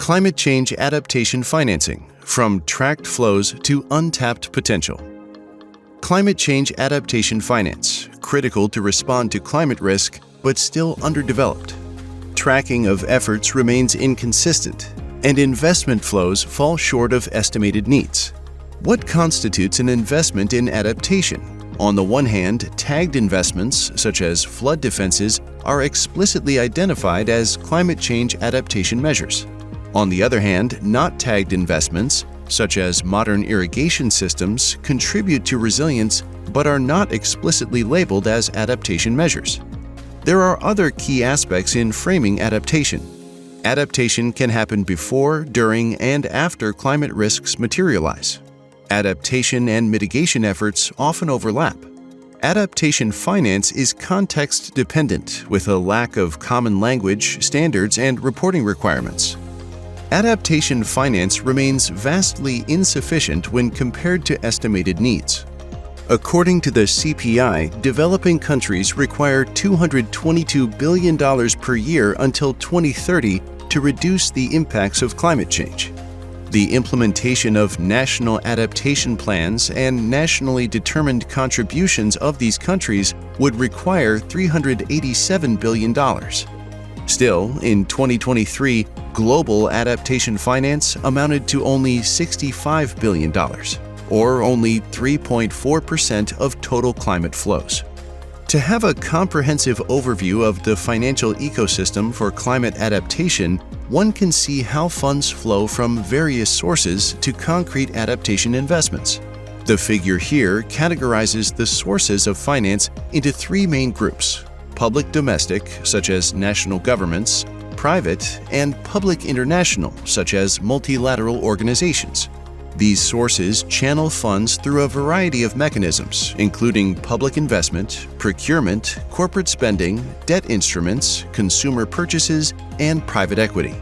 Climate change adaptation financing, from tracked flows to untapped potential. Climate change adaptation finance, critical to respond to climate risk, but still underdeveloped. Tracking of efforts remains inconsistent, and investment flows fall short of estimated needs. What constitutes an investment in adaptation? On the one hand, tagged investments, such as flood defenses, are explicitly identified as climate change adaptation measures. On the other hand, not tagged investments, such as modern irrigation systems, contribute to resilience but are not explicitly labeled as adaptation measures. There are other key aspects in framing adaptation. Adaptation can happen before, during, and after climate risks materialize. Adaptation and mitigation efforts often overlap. Adaptation finance is context-dependent, with a lack of common language, standards, and reporting requirements. Adaptation finance remains vastly insufficient when compared to estimated needs. According to the CPI, developing countries require $222 billion per year until 2030 to reduce the impacts of climate change. The implementation of national adaptation plans and nationally determined contributions of these countries would require $387 billion. Still, in 2023, global adaptation finance amounted to only $65 billion, or only 3.4% of total climate flows. To have a comprehensive overview of the financial ecosystem for climate adaptation, one can see how funds flow from various sources to concrete adaptation investments. The figure here categorizes the sources of finance into three main groups: public domestic, such as national governments; private; and public international, such as multilateral organizations. These sources channel funds through a variety of mechanisms, including public investment, procurement, corporate spending, debt instruments, consumer purchases, and private equity.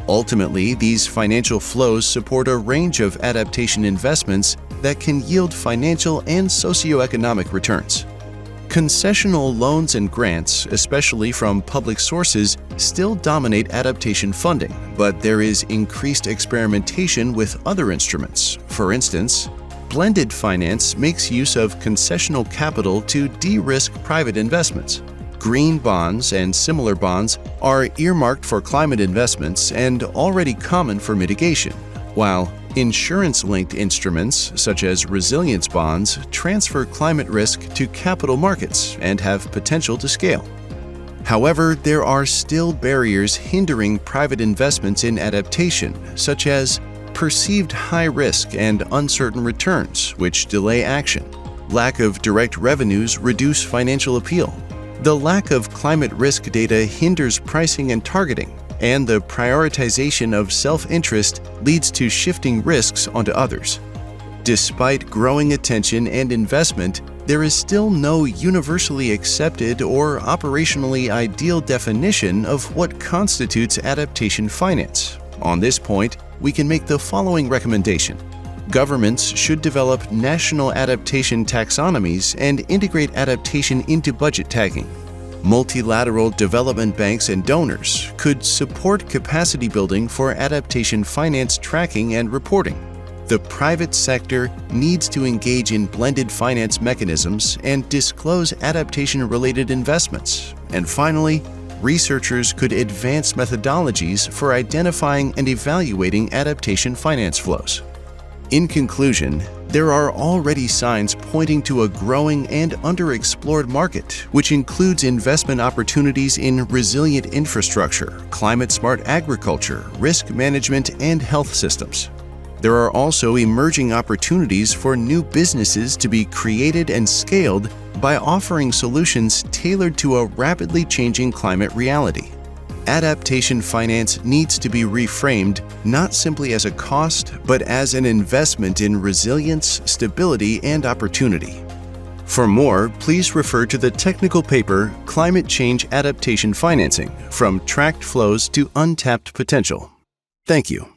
Ultimately, these financial flows support a range of adaptation investments that can yield financial and socioeconomic returns. Concessional loans and grants, especially from public sources, still dominate adaptation funding, but there is increased experimentation with other instruments. For instance, blended finance makes use of concessional capital to de-risk private investments. Green bonds and similar bonds are earmarked for climate investments and already common for mitigation, while insurance-linked instruments, such as resilience bonds, transfer climate risk to capital markets and have potential to scale. However, there are still barriers hindering private investments in adaptation, such as perceived high risk and uncertain returns, which delay action. Lack of direct revenues reduce financial appeal. The lack of climate risk data hinders pricing and targeting, and the prioritization of self-interest leads to shifting risks onto others. Despite growing attention and investment, there is still no universally accepted or operationally ideal definition of what constitutes adaptation finance. On this point, we can make the following recommendation. Governments should develop national adaptation taxonomies and integrate adaptation into budget tagging. Multilateral development banks and donors could support capacity building for adaptation finance tracking and reporting. The private sector needs to engage in blended finance mechanisms and disclose adaptation-related investments. And finally, researchers could advance methodologies for identifying and evaluating adaptation finance flows. In conclusion, there are already signs pointing to a growing and underexplored market, which includes investment opportunities in resilient infrastructure, climate-smart agriculture, risk management, and health systems. There are also emerging opportunities for new businesses to be created and scaled by offering solutions tailored to a rapidly changing climate reality. Adaptation finance needs to be reframed not simply as a cost, but as an investment in resilience, stability, and opportunity. For more, please refer to the technical paper Climate Change Adaptation Financing: From Tracked Flows to Untapped Potential. Thank you.